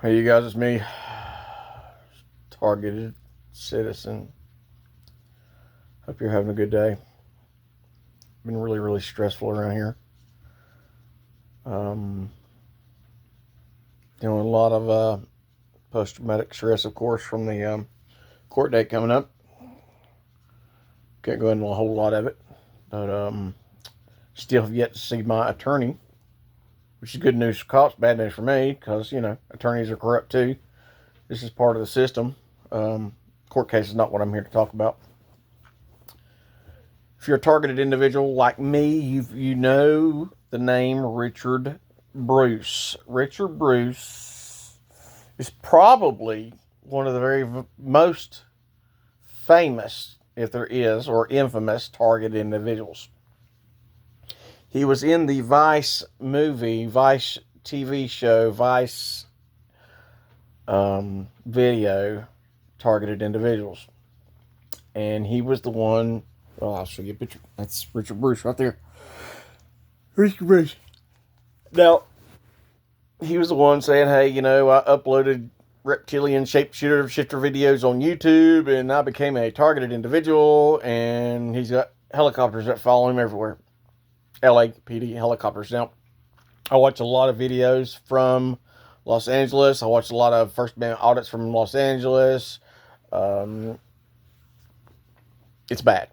Hey, you guys, it's me, Targeted Citizen. Hope you're having a good day. Been really stressful around here. Um, Dealing with a lot of post-traumatic stress, of course, from the court date coming up. Can't go into a whole lot of it, but still have yet to see my attorney, which is good news for cops, bad news for me, because, attorneys are corrupt too. This is part of the system. Court case is not what I'm here to talk about. If you're a targeted individual like me, you know the name Richard Bruce. Richard Bruce is probably one of the very most famous, if there is, or infamous targeted individuals. He was in the Vice movie, Vice TV show, Vice video, Targeted Individuals. And he was the one. Well, I'll show you a picture. That's Richard Bruce right there. Richard Bruce. Now, he was the one saying, hey, I uploaded reptilian shapeshifter videos on YouTube, and I became a targeted individual, and he's got helicopters that follow him everywhere. LAPD helicopters. Now, I watch a lot of videos from Los Angeles. I watch a lot of First Amendment audits from Los Angeles. It's bad.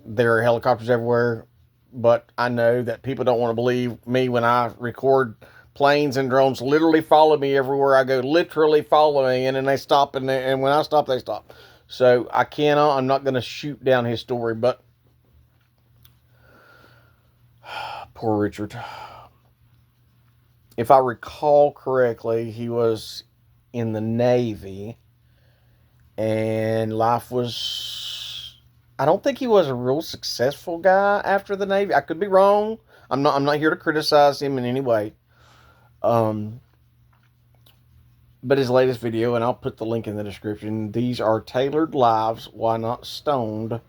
There are helicopters everywhere, but I know that people don't want to believe me when I record planes and drones literally follow me everywhere I go, literally follow me, and then they stop, and when I stop, they stop. So I'm not going to shoot down his story, but poor Richard. If I recall correctly, he was in the Navy, and life was... I don't think he was a real successful guy after the Navy. I could be wrong. I'm not here to criticize him in any way. But his latest video, and I'll put the link in the description. These are tailored lives, why not stoned,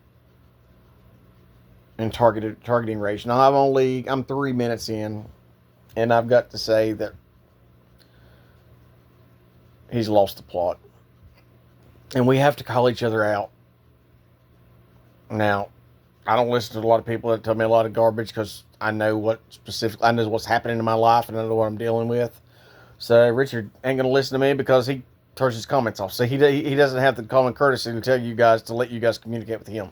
and targeting range. Now I'm 3 minutes in, and I've got to say that he's lost the plot, and we have to call each other out. Now, I don't listen to a lot of people that tell me a lot of garbage because I know what's happening in my life, and I know what I'm dealing with. So Richard ain't gonna listen to me because he turns his comments off. So he doesn't have the common courtesy to tell you guys to let you guys communicate with him.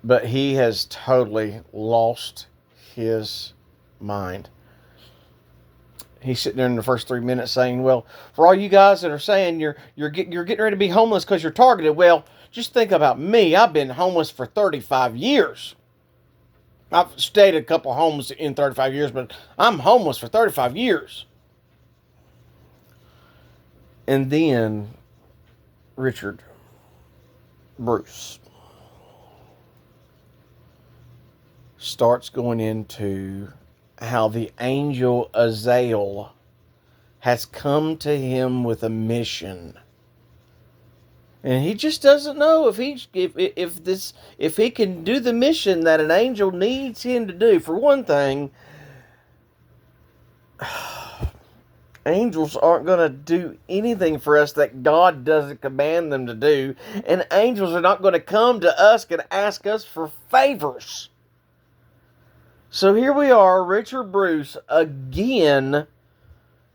But he has totally lost his mind. He's sitting there in the first 3 minutes saying, well, for all you guys that are saying you're getting ready to be homeless because you're targeted, well, just think about me. I've been homeless for 35 years. I've stayed at a couple homes in 35 years, but I'm homeless for 35 years. And then Richard Bruce starts going into how the angel Azazel has come to him with a mission, and he just doesn't know if he can do the mission that an angel needs him to do. For one thing, angels aren't going to do anything for us that God doesn't command them to do, and angels are not going to come to us and ask us for favors. So here we are, Richard Bruce, again,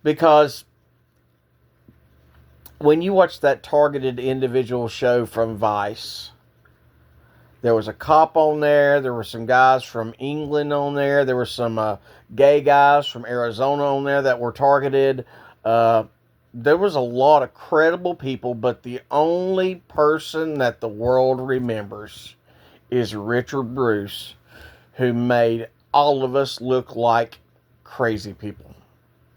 because when you watch that targeted individual show from Vice, there was a cop on there, there were some guys from England on there, there were some gay guys from Arizona on there that were targeted. There was a lot of credible people, but the only person that the world remembers is Richard Bruce, who made all of us look like crazy people.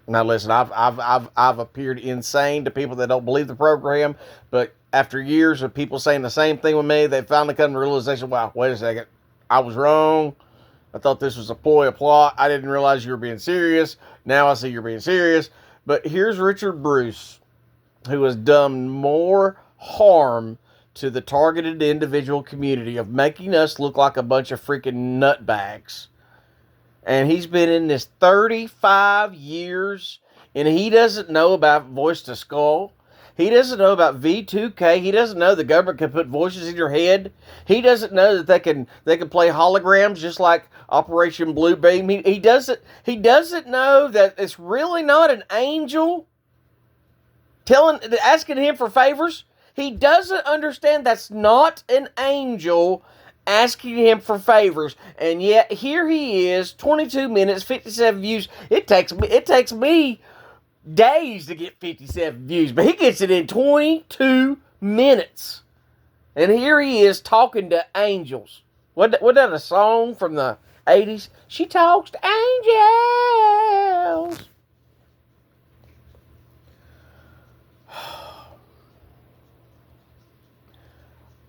Now listen, I've appeared insane to people that don't believe the program, but after years of people saying the same thing with me, they finally come to the realization, wow, wait a second, I was wrong. I thought this was a ploy, a plot. I didn't realize you were being serious. Now I see you're being serious. But here's Richard Bruce, who has done more harm to the targeted individual community of making us look like a bunch of freaking nutbags And he's been in this 35 years, and he doesn't know about voice to skull. He doesn't know about V2K. He doesn't know the government can put voices in your head. He doesn't know that they can play holograms just like Operation Bluebeam. He doesn't know that it's really not an angel asking him for favors. He doesn't understand that's not an angel asking him for favors. And yet here he is, 22 minutes, 57 views. It takes me days to get 57 views, but he gets it in 22 minutes. And here he is talking to angels. Was that a song from the 80s? She talks to angels.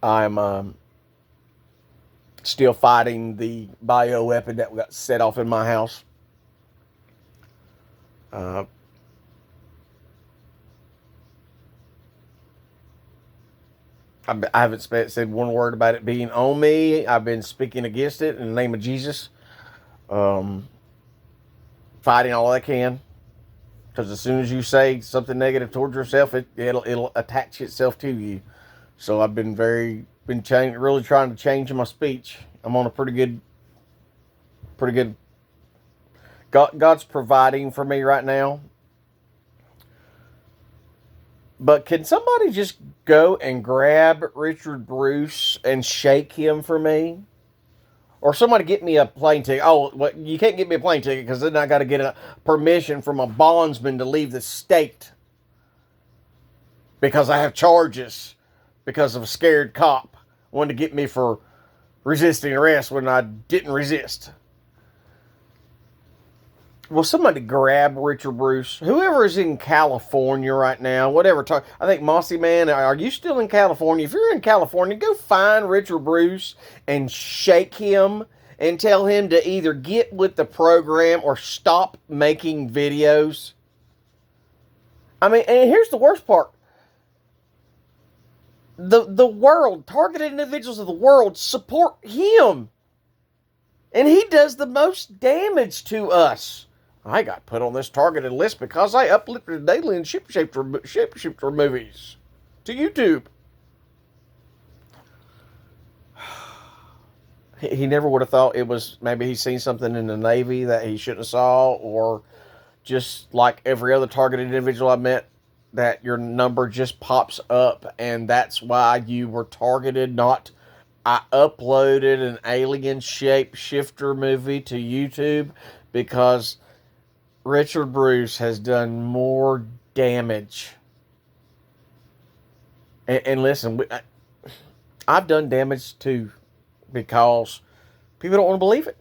I'm still fighting the bioweapon that got set off in my house. I haven't said one word about it being on me. I've been speaking against it in the name of Jesus. Fighting all I can. Because as soon as you say something negative towards yourself, it'll attach itself to you. So I've been really trying to change my speech. I'm on a pretty good. God's providing for me right now. But can somebody just go and grab Richard Bruce and shake him for me? Or somebody get me a plane ticket. Oh, well, you can't get me a plane ticket because then I got to get a permission from a bondsman to leave the state. Because I have charges. Because of a scared cop wanted to get me for resisting arrest when I didn't resist. Will somebody grab Richard Bruce? Whoever is in California right now, whatever. I think Mossy Man, are you still in California? If you're in California, go find Richard Bruce and shake him and tell him to either get with the program or stop making videos. I mean, and here's the worst part. The world, targeted individuals of the world support him. And he does the most damage to us. I got put on this targeted list because I uplifted daily in shapeshifter movies to YouTube. He never would have thought it was, maybe he's seen something in the Navy that he shouldn't have saw, or just like every other targeted individual I met, that your number just pops up and that's why you were targeted. Not, I uploaded an alien shapeshifter movie to YouTube because Richard Bruce has done more damage. And listen, I've done damage too, because people don't want to believe it.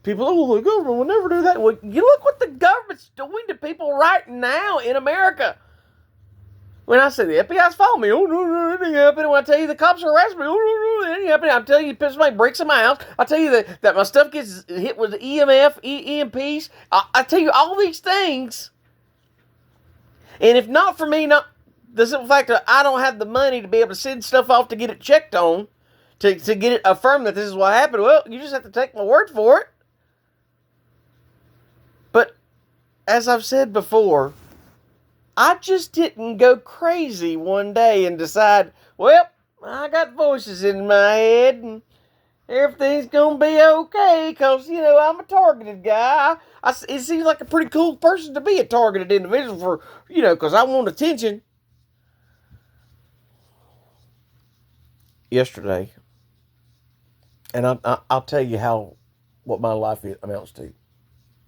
People, oh, the government will never do that. Well, you look what the government's doing to people right now in America. When I say the FBI's following me, oh, no, anything happening. When I tell you the cops are harassing me, oh, no, anything happening. I'm telling you, somebody breaks in my house. I tell you that my stuff gets hit with EMPs. I tell you all these things. And if not for me, the simple fact that I don't have the money to be able to send stuff off to get it checked on, to get it affirmed that this is what happened, well, you just have to take my word for it. But as I've said before, I just didn't go crazy one day and decide, well, I got voices in my head and everything's going to be okay because, I'm a targeted guy. It seems like a pretty cool person to be a targeted individual for, because I want attention. Yesterday, and I'll tell you what my life amounts to.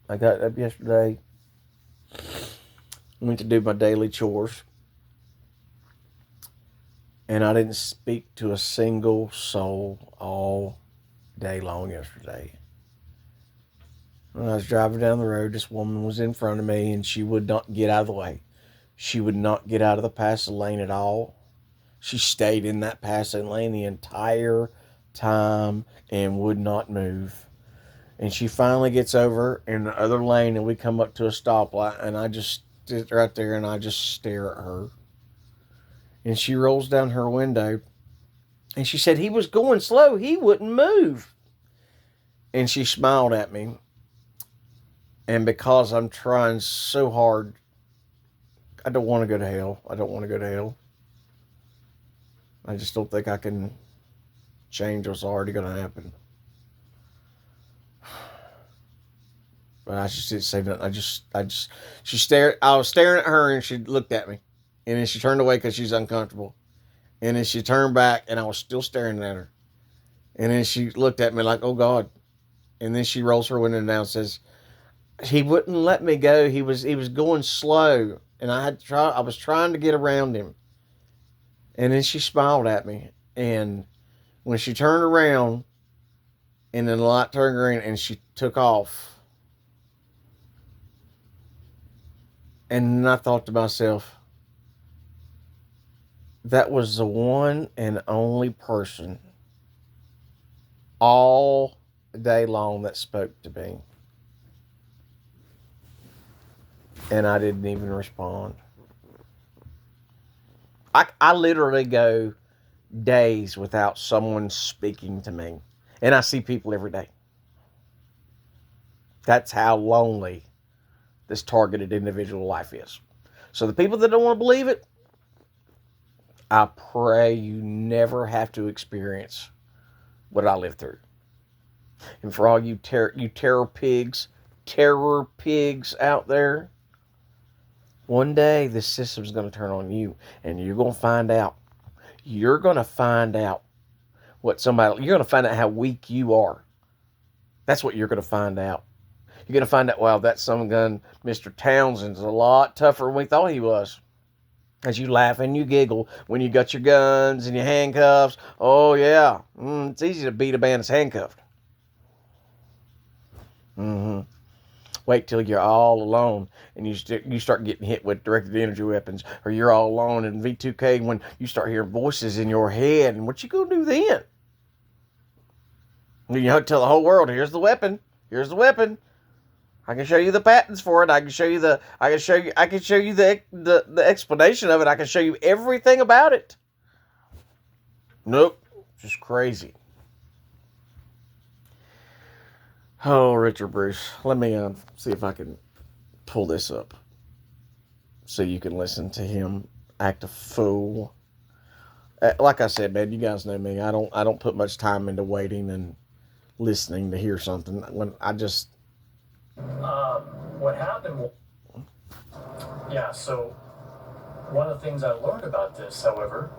I got up yesterday, went to do my daily chores, and I didn't speak to a single soul all day long yesterday. When I was driving down the road, this woman was in front of me, and she would not get out of the way. She would not get out of the passing lane at all. She stayed in that passing lane the entire time and would not move. And she finally gets over in the other lane, and we come up to a stoplight, and I just sit right there and I just stare at her. And she rolls down her window, and she said he was going slow. He wouldn't move. And she smiled at me. And because I'm trying so hard, I don't want to go to hell. I don't want to go to hell. I just don't think I can change what's already going to happen. But I just didn't say nothing. She stared. I was staring at her, and she looked at me, and then she turned away because she's uncomfortable. And then she turned back, and I was still staring at her. And then she looked at me like, "Oh God!" And then she rolls her window down and says, "He wouldn't let me go. He was going slow, and I had to try. I was trying to get around him." And then she smiled at me, and when she turned around, and then the light turned green, and she took off. And I thought to myself, that was the one and only person all day long that spoke to me. And I didn't even respond. I literally go days without someone speaking to me. And I see people every day. That's how lonely this targeted individual life is. So the people that don't want to believe it, I pray you never have to experience what I lived through. And for all you terror pigs out there, one day this system's going to turn on you, and you're going to find out. You're going to find out you're going to find out how weak you are. That's what you're going to find out. You're going to find out, wow, that some gun, Mr. Townsend's a lot tougher than we thought he was. As you laugh and you giggle when you got your guns and your handcuffs. Oh, yeah. It's easy to beat a man that's handcuffed. Wait till you're all alone and you start getting hit with directed energy weapons. Or you're all alone in V2K when you start hearing voices in your head. And what you going to do then? You tell the whole world, here's the weapon. Here's the weapon. I can show you the patents for it. I can show you the explanation of it. I can show you everything about it. Nope. Just crazy. Oh, Richard Bruce. Let me see if I can pull this up so you can listen to him act a fool. Like I said, man, you guys know me. I don't put much time into waiting and listening to hear something. When I just what happened? Yeah, so one of the things I learned about this, however,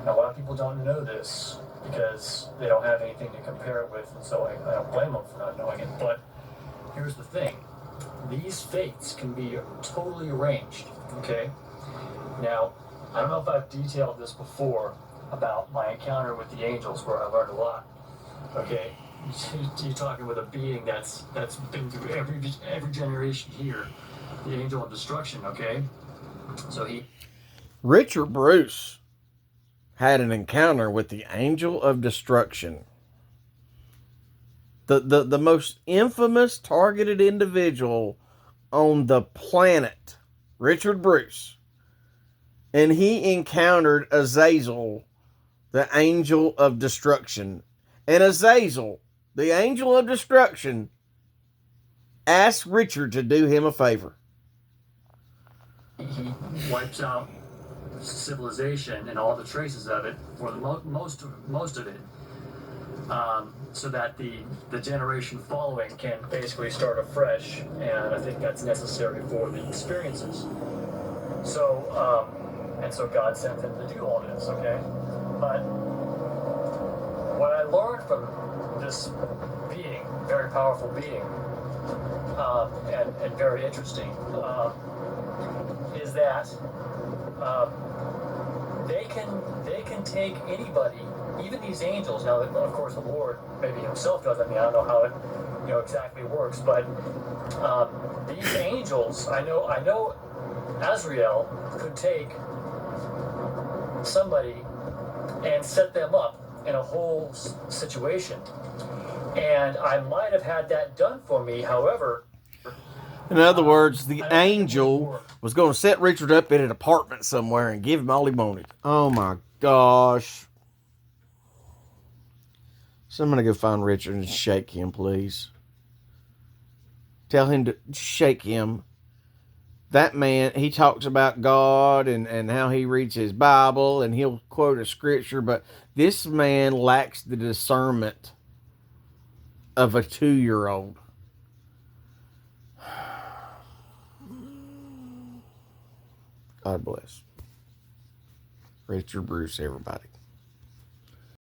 and a lot of people don't know this because they don't have anything to compare it with, and so I don't blame them for not knowing it. But here's the thing: these fates can be totally arranged. Okay. Now, I don't know if I've detailed this before about my encounter with the angels, where I learned a lot. Okay. You're talking with a being that's been through every generation here, the angel of destruction. Okay, so Richard Bruce had an encounter with the angel of destruction, the most infamous targeted individual on the planet, Richard Bruce, and he encountered Azazel, the angel of destruction, and Azazel, the angel of destruction, asked Richard to do him a favor. He wipes out civilization and all the traces of it for the most of it, so that the generation following can basically start afresh. And I think that's necessary for the experiences. So and so God sent him to do all this. Okay, but what I learned from this being, very powerful being, and very interesting, is that they can take anybody, even these angels. Now, of course, the Lord maybe Himself does. I mean, I don't know how it exactly works, but these angels, I know, Azrael could take somebody and set them up in a whole situation, and I might have had that done for me. However, in other words, the angel was going to set Richard up in an apartment somewhere and give him all he wanted. Oh my gosh. Somebody go find Richard and shake him, please. Tell him to shake him. That man, he talks about God and how he reads his Bible and he'll quote a scripture, but this man lacks the discernment of a 2-year-old. God bless. Richard Bruce, everybody.